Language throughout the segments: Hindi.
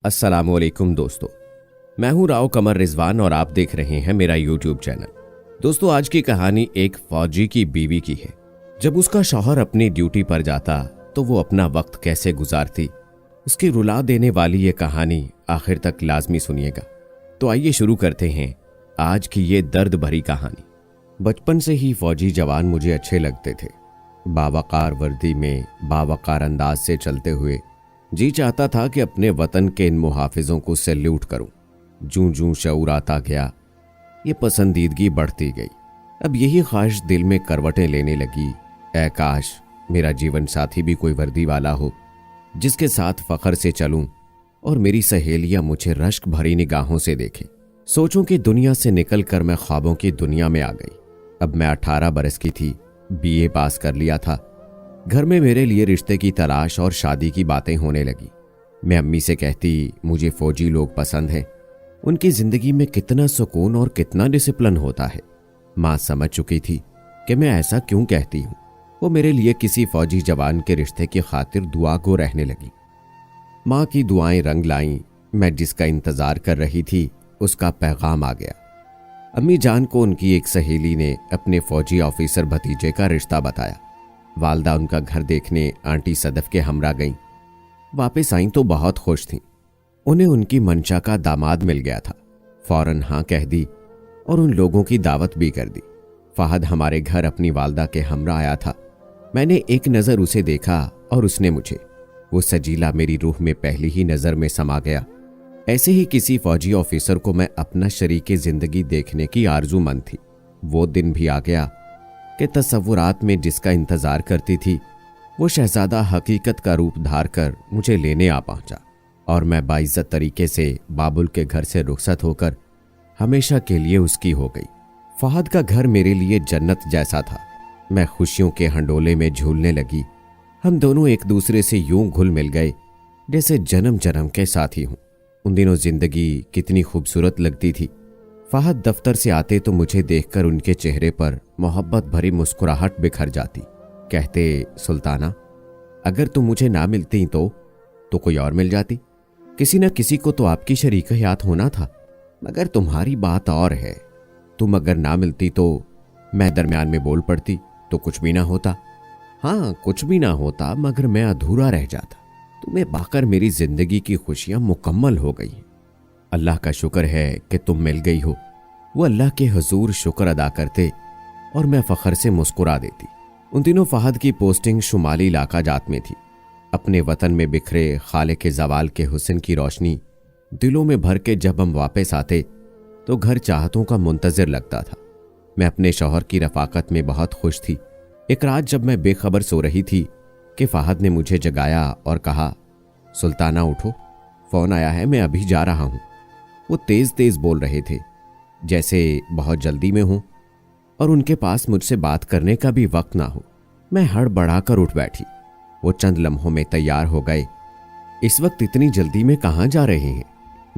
अस्सलामुअलैकुम दोस्तों, मैं हूं राव कमर रिजवान और आप देख रहे हैं मेरा यूट्यूब चैनल। दोस्तों, आज की कहानी एक फौजी की बीवी की है। जब उसका शौहर अपनी ड्यूटी पर जाता तो वो अपना वक्त कैसे गुजारती, उसकी रुला देने वाली ये कहानी आखिर तक लाजमी सुनिएगा। तो आइए शुरू करते हैं आज की ये दर्द भरी कहानी। बचपन से ही फौजी जवान मुझे अच्छे लगते थे। बावकार वर्दी में बावकार अंदाज से चलते हुए जी चाहता था कि अपने वतन के इन मुहाफिजों को सैल्यूट करूं। जूं जूं शऊर आता गया, ये पसंदीदगी बढ़ती गई। अब यही ख्वाहिश दिल में करवटें लेने लगी। ऐ काश मेरा जीवन साथी भी कोई वर्दी वाला हो जिसके साथ फख्र से चलूं और मेरी सहेलियां मुझे रश्क भरी निगाहों से देखें। सोचों की दुनिया से निकलकर मैं ख्वाबों की दुनिया में आ गई। अब मैं 18 बरस की थी, बीए पास कर लिया था। घर में मेरे लिए रिश्ते की तलाश और शादी की बातें होने लगी। मैं अम्मी से कहती, मुझे फौजी लोग पसंद हैं, उनकी जिंदगी में कितना सुकून और कितना डिसिप्लिन होता है। माँ समझ चुकी थी कि मैं ऐसा क्यों कहती हूँ। वो मेरे लिए किसी फौजी जवान के रिश्ते की खातिर दुआ गो रहने लगी। माँ की दुआएं रंग लाईं। मैं जिसका इंतजार कर रही थी उसका पैगाम आ गया। अम्मी जान को उनकी एक सहेली ने अपने फौजी ऑफिसर भतीजे का रिश्ता बताया। वालदा उनका घर देखने आंटी सदफ के हमरा गईं। वापस आईं तो बहुत खुश थीं। उन्हें उनकी मंशा का दामाद मिल गया था। फौरन हाँ कह दी और उन लोगों की दावत भी कर दी। फहद हमारे घर अपनी वालदा के हमरा आया था। मैंने एक नज़र उसे देखा और उसने मुझे। वो सजीला मेरी रूह में पहली ही नज़र में समा गया। ऐसे ही किसी फौजी ऑफिसर को मैं अपना शरीके जिंदगी देखने की आरजूमंद थी। वो दिन भी आ गया कि तसव्वुरात में जिसका इंतजार करती थी वो शहजादा हकीकत का रूप धार कर मुझे लेने आ पहुंचा और मैं बाइज्जत तरीके से बाबुल के घर से रुखसत होकर हमेशा के लिए उसकी हो गई। फहद का घर मेरे लिए जन्नत जैसा था। मैं खुशियों के हंडोले में झूलने लगी। हम दोनों एक दूसरे से यूं घुल मिल गए जैसे जन्म जन्म के साथी हूं। उन दिनों जिंदगी कितनी खूबसूरत लगती थी। फहद दफ्तर से आते तो मुझे देखकर उनके चेहरे पर मोहब्बत भरी मुस्कुराहट बिखर जाती। कहते, सुल्ताना, अगर तुम मुझे ना मिलती तो कोई और मिल जाती। किसी न किसी को तो आपकी शरीक हयात होना था, मगर तुम्हारी बात और है। तुम अगर ना मिलती तो मैं दरमियान में बोल पड़ती तो कुछ भी ना होता। हाँ, कुछ भी ना होता, मगर मैं अधूरा रह जाता। तुम्हें पाकर मेरी जिंदगी की खुशियां मुकम्मल हो गई। अल्लाह का शुक्र है कि तुम मिल गई हो। वो अल्लाह के हुजूर शुक्र अदा करते और मैं फख्र से मुस्कुरा देती। उन दिनों फहद की पोस्टिंग शुमाली इलाका जात में थी। अपने वतन में बिखरे खाले के जवाल के हुस्न की रोशनी दिलों में भर के जब हम वापस आते तो घर चाहतों का मुंतजर लगता था। मैं अपने शौहर की रफाकत में बहुत खुश थी। एक रात जब मैं बेखबर सो रही थी कि फहद ने मुझे जगाया और कहा, सुल्ताना उठो, फोन आया है, मैं अभी जा रहा हूं। वो तेज तेज बोल रहे थे जैसे बहुत जल्दी में हूं और उनके पास मुझसे बात करने का भी वक्त ना हो। मैं हड़बड़ाकर उठ बैठी। वो चंद लम्हों में तैयार हो गए। इस वक्त इतनी जल्दी में कहां जा रहे हैं?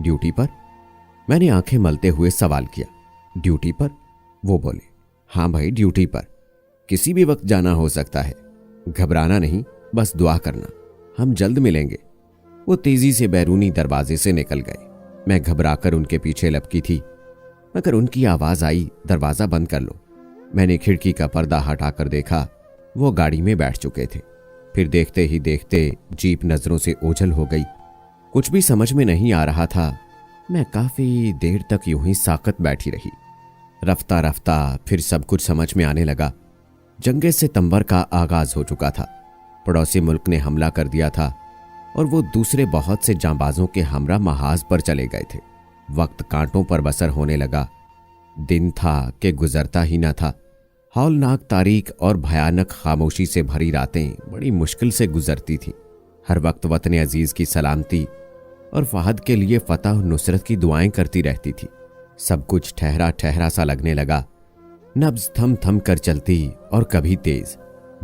ड्यूटी पर? मैंने आंखें मलते हुए सवाल किया। ड्यूटी पर? वो बोले, हाँ भाई, ड्यूटी पर। किसी भी वक्त जाना हो सकता है, घबराना नहीं, बस दुआ करना, हम जल्द मिलेंगे। वो तेजी से बैरूनी दरवाजे से निकल गए। मैं घबराकर उनके पीछे लपकी थी, मगर उनकी आवाज आई, दरवाजा बंद कर लो। मैंने खिड़की का पर्दा हटाकर देखा, वो गाड़ी में बैठ चुके थे। फिर देखते ही देखते जीप नजरों से ओझल हो गई। कुछ भी समझ में नहीं आ रहा था। मैं काफी देर तक यूं ही साकत बैठी रही। रफ्ता रफ्ता फिर सब कुछ समझ में आने लगा। जंगे सितंबर का आगाज हो चुका था। पड़ोसी मुल्क ने हमला कर दिया था और वो दूसरे बहुत से जांबाजों के हमरा महाज पर चले गए थे। वक्त कांटों पर बसर होने लगा। दिन था कि गुजरता ही न था। हौलनाक तारीख और भयानक खामोशी से भरी रातें बड़ी मुश्किल से गुजरती थीं। हर वक्त वतन अजीज की सलामती और फहद के लिए फतह और नुसरत की दुआएं करती रहती थी। सब कुछ ठहरा ठहरा सा लगने लगा। नब्ज थम थम कर चलती और कभी तेज।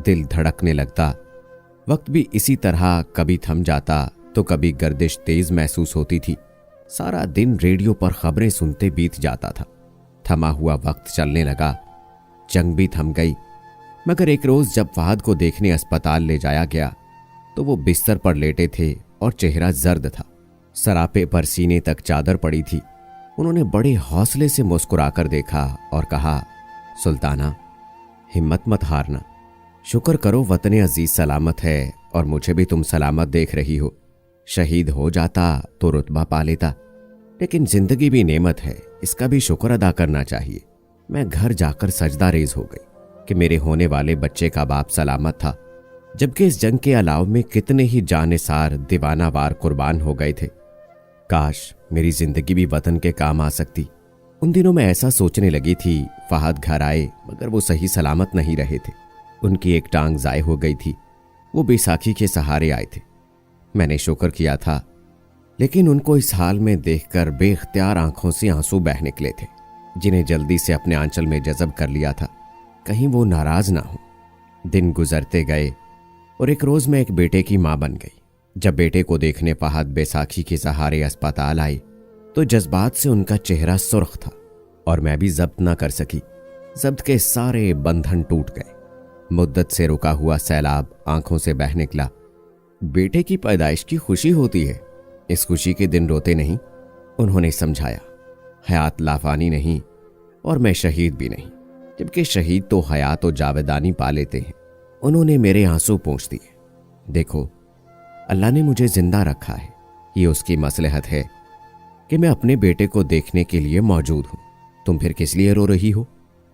दिल धड़कने लगता। वक्त भी इसी तरह कभी थम जाता तो कभी गर्दिश तेज महसूस होती थी। सारा दिन रेडियो पर खबरें सुनते बीत जाता था। थमा हुआ वक्त चलने लगा। जंग भी थम गई। मगर एक रोज जब फहद को देखने अस्पताल ले जाया गया तो वो बिस्तर पर लेटे थे और चेहरा जर्द था। सरापे पर सीने तक चादर पड़ी थी। उन्होंने बड़े हौसले से मुस्कुराकर देखा और कहा, सुल्ताना, हिम्मत मत हारना। शुक्र करो वतन अजीज सलामत है और मुझे भी तुम सलामत देख रही हो। शहीद हो जाता तो रुतबा पा लेता, लेकिन जिंदगी भी नेमत है, इसका भी शुक्र अदा करना चाहिए। मैं घर जाकर सजदा रेज हो गई कि मेरे होने वाले बच्चे का बाप सलामत था, जबकि इस जंग के अलाव में कितने ही जानिसार दीवाना वार कुर्बान हो गए थे। काश मेरी जिंदगी भी वतन के काम आ सकती। उन दिनों मैं ऐसा सोचने लगी थी। फहद घर आए मगर वो सही सलामत नहीं रहे थे। उनकी एक टांग ज़ाय हो गई थी। वो बैसाखी के सहारे आए थे। मैंने शुक्र किया था, लेकिन उनको इस हाल में देखकर बेख्तियार आंखों से आंसू बह निकले थे, जिन्हें जल्दी से अपने आंचल में जज़ब कर लिया था, कहीं वो नाराज ना हो। दिन गुजरते गए और एक रोज मैं एक बेटे की मां बन गई। जब बेटे को देखने फहद बैसाखी के सहारे अस्पताल आई तो जज्बात से उनका चेहरा सुर्ख था और मैं भी जब्त ना कर सकी। जब्त के सारे बंधन टूट गए। मुद्दत से रुका हुआ सैलाब आंखों से बह निकला। बेटे की पैदाइश की खुशी होती है, इस खुशी के दिन रोते नहीं। उन्होंने समझाया, हयात लाफानी नहीं और मैं शहीद भी नहीं, जबकि शहीद तो हयात और जावेदानी पा लेते हैं। उन्होंने मेरे आंसू पोंछ दिए। देखो, अल्लाह ने मुझे जिंदा रखा है, ये उसकी मसलहत है कि मैं अपने बेटे को देखने के लिए मौजूद हूं। तुम फिर किस लिए रो रही हो?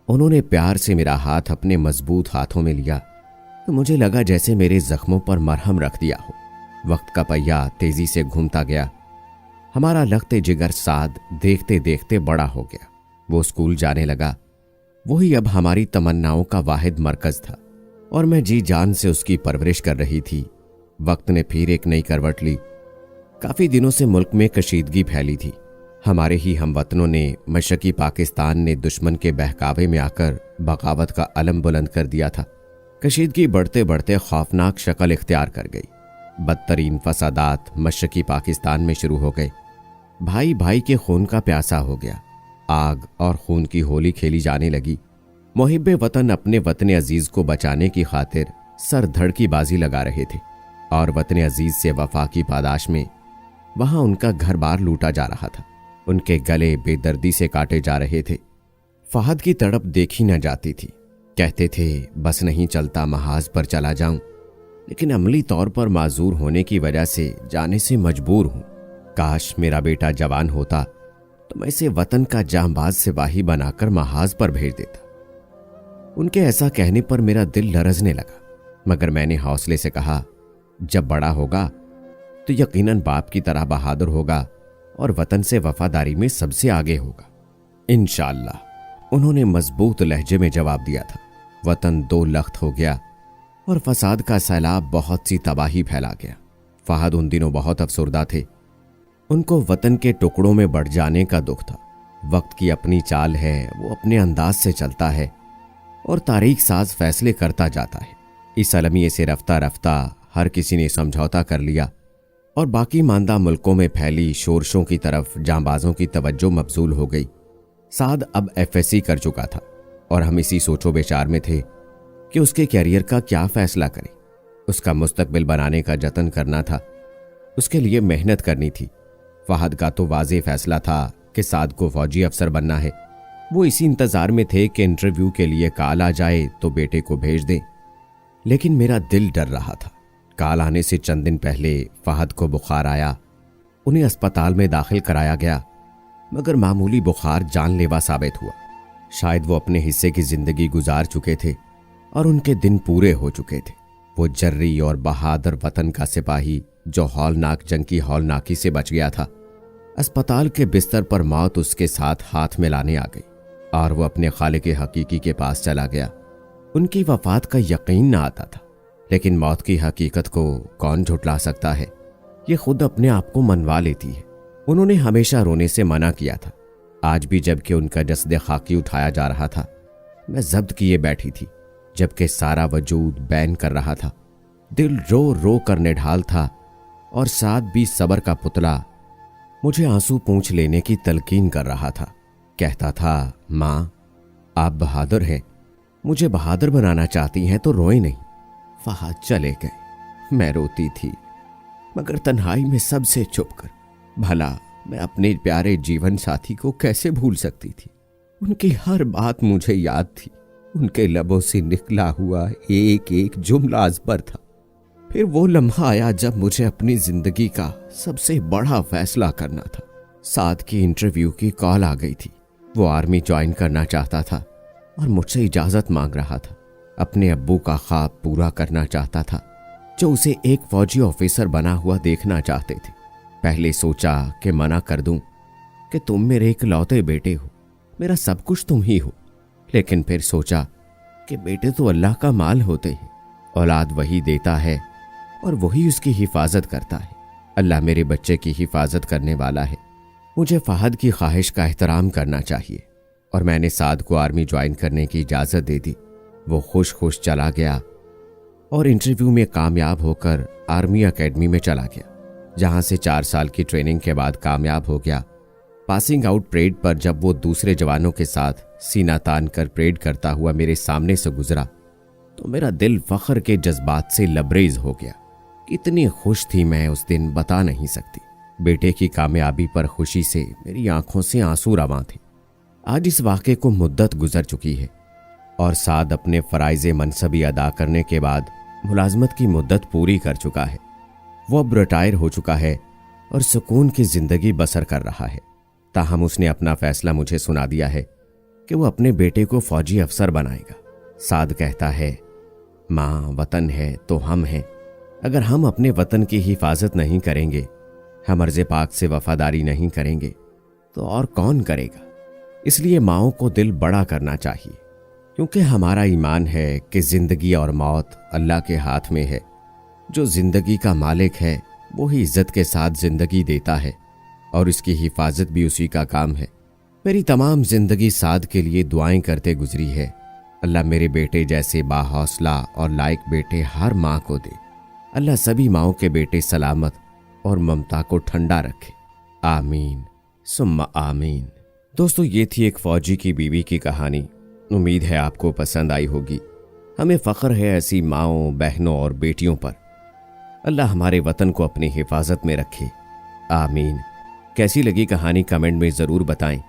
उन्होंने प्यार से मेरा हाथ अपने मजबूत हाथों में लिया तो मुझे लगा जैसे मेरे जख्मों पर मरहम रख दिया हो। वक्त का पहिया तेजी से घूमता गया। हमारा लखते जिगर साद देखते देखते बड़ा हो गया। वो स्कूल जाने लगा। वही अब हमारी तमन्नाओं का वाहिद मरकज था और मैं जी जान से उसकी परवरिश कर रही थी। वक्त ने फिर एक नई करवट ली। काफी दिनों से मुल्क में कशीदगी फैली थी। हमारे ही हमवतनों ने मशरकी पाकिस्तान ने दुश्मन के बहकावे में आकर बगावत का अलम बुलंद कर दिया था। कशीदगी बढ़ते बढ़ते खौफनाक शक्ल इख्तियार कर गई। बदतरीन फसादात मशरकी पाकिस्तान में शुरू हो गए। भाई भाई के खून का प्यासा हो गया। आग और खून की होली खेली जाने लगी। मुहिब्बे वतन अपने वतन अजीज को बचाने की खातिर सर धड़ की बाजी लगा रहे थे और वतन अजीज से वफा की पादाश में वहां उनका घर बार लूटा जा रहा था। उनके गले बेदर्दी से काटे जा रहे थे। फहद की तड़प देखी न जाती थी। कहते थे बस नहीं चलता महाज पर चला जाऊं, लेकिन अमली तौर पर माजूर होने की वजह से जाने से मजबूर हूं। काश मेरा बेटा जवान होता तो मैं इसे वतन का जांबाज सिपाही बनाकर महाज पर भेज देता। उनके ऐसा कहने पर मेरा दिल लरजने लगा, मगर मैंने हौसले से कहा, जब बड़ा होगा तो यकीनन बाप की तरह बहादुर होगा और वतन से वफादारी में सबसे आगे होगा, इंशाअल्लाह। उन्होंने मजबूत लहजे में जवाब दिया था। वतन दो लख्त हो गया और फसाद का सैलाब बहुत सी तबाही फैला गया। फहद उन दिनों बहुत अफसुर्दा थे। उनको वतन के टुकड़ों में बढ़ जाने का दुख था। वक्त की अपनी चाल है, वो अपने अंदाज से चलता है और तारीख साज फैसले करता जाता है। इस अलमिये से रफ्ता रफ्ता हर किसी ने समझौता कर लिया और बाकी मानदा मुल्कों में फैली शोरशों की तरफ जांबाजों की तवज्जो मबजूल हो गई। साद अब एफएससी कर चुका था और हम इसी सोचो विचार में थे कि उसके कैरियर का क्या फैसला करें। उसका मुस्तकबिल बनाने का जतन करना था, उसके लिए मेहनत करनी थी। फहद का तो वाज़ेह फैसला था कि साद को फौजी अफसर बनना है। वो इसी इंतजार में थे कि इंटरव्यू के लिए कॉल आ जाए तो बेटे को भेज दें, लेकिन मेरा दिल डर रहा था। कॉल आने से चंद दिन पहले फहद को बुखार आया। उन्हें अस्पताल में दाखिल कराया गया, मगर मामूली बुखार जानलेवा साबित हुआ। शायद वो अपने हिस्से की जिंदगी गुजार चुके थे और उनके दिन पूरे हो चुके थे। वो जर्री और बहादुर वतन का सिपाही जो हौलनाक जंग की हौलनाकी से बच गया था, अस्पताल के बिस्तर पर मौत उसके साथ हाथ मिलाने आ गई और वो अपने खालिक हकीकी के पास चला गया। उनकी वफात का यकीन न आता था, लेकिन मौत की हकीकत को कौन झुटला सकता है, ये खुद अपने आप को मनवा लेती है। उन्होंने हमेशा रोने से मना किया था। आज भी जबकि उनका जस्द खाकी उठाया जा रहा था, मैं जब्त किए बैठी थी, जबकि सारा वजूद बैन कर रहा था। दिल रो रो कर निढाल था और साथ भी सबर का पुतला मुझे आंसू पूंछ लेने की तलकीन कर रहा था। कहता था, माँ आप बहादुर हैं, मुझे बहादुर बनाना चाहती हैं तो रोए नहीं। फहद चले गए। मैं रोती थी, मगर तन्हाई में सबसे छुपकर भला मैं अपने प्यारे जीवन साथी को कैसे भूल सकती थी। उनकी हर बात मुझे याद थी। उनके लबों से निकला हुआ एक एक जुमला अज़ पर था। फिर वो लम्हा आया जब मुझे अपनी जिंदगी का सबसे बड़ा फैसला करना था। साद की इंटरव्यू की कॉल आ गई थी। वो आर्मी ज्वाइन करना चाहता था और मुझसे इजाजत मांग रहा था। अपने अब्बू का ख्वाब पूरा करना चाहता था, जो उसे एक फौजी ऑफिसर बना हुआ देखना चाहते थे। पहले सोचा कि मना कर दूं कि तुम मेरे इकलौते बेटे हो, मेरा सब कुछ तुम ही हो। लेकिन फिर सोचा कि बेटे तो अल्लाह का माल होते हैं, औलाद वही देता है और वही उसकी हिफाजत करता है। अल्लाह मेरे बच्चे की हिफाजत करने वाला है। मुझे फहद की ख्वाहिश का एहतराम करना चाहिए और मैंने साद को आर्मी ज्वाइन करने की इजाज़त दे दी। वो खुश खुश चला गया और इंटरव्यू में कामयाब होकर आर्मी एकेडमी में चला गया, जहां से 4 साल की ट्रेनिंग के बाद कामयाब हो गया। पासिंग आउट परेड पर जब वो दूसरे जवानों के साथ सीना तान कर परेड करता हुआ मेरे सामने से गुजरा तो मेरा दिल फख्र के जज्बात से लबरेज हो गया। कितनी खुश थी मैं उस दिन, बता नहीं सकती। बेटे की कामयाबी पर खुशी से मेरी आंखों से आंसू रवां थे। आज इस वाक़े को मुद्दत गुजर चुकी है और साद अपने फ़राइज़े मनसबी अदा करने के बाद मुलाजमत की मुद्दत पूरी कर चुका है। वो अब रिटायर हो चुका है और सुकून की ज़िंदगी बसर कर रहा है। ताहम उसने अपना फ़ैसला मुझे सुना दिया है कि वो अपने बेटे को फ़ौजी अफसर बनाएगा। साद कहता है, माँ वतन है तो हम हैं। अगर हम अपने वतन की हिफाजत नहीं करेंगे, हम अर्ज़ पाक से वफादारी नहीं करेंगे, तो और कौन करेगा। इसलिए माओं को दिल बड़ा करना चाहिए, क्योंकि हमारा ईमान है कि ज़िंदगी और मौत अल्लाह के हाथ में है। जो ज़िंदगी का मालिक है वो ही इज़्ज़त के साथ ज़िंदगी देता है और इसकी हिफाजत भी उसी का काम है। मेरी तमाम ज़िंदगी साद के लिए दुआएं करते गुजरी है। अल्लाह मेरे बेटे जैसे बाहौसला और लायक बेटे हर माँ को दे। अल्लाह सभी माओं के बेटे सलामत और ममता को ठंडा रखे। आमीन सुम्मा आमीन। दोस्तों, ये थी एक फ़ौजी की बीवी की कहानी। उम्मीद है आपको पसंद आई होगी। हमें फ़ख्र है ऐसी माओं, बहनों और बेटियों पर। अल्लाह हमारे वतन को अपनी हिफाजत में रखे। आमीन। कैसी लगी कहानी कमेंट में ज़रूर बताएं।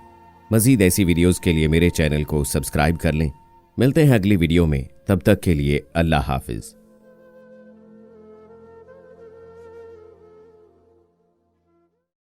मज़ीद ऐसी वीडियोज़ के लिए मेरे चैनल को सब्सक्राइब कर लें। मिलते हैं अगली वीडियो में, तब तक के लिए अल्लाह हाफिज़।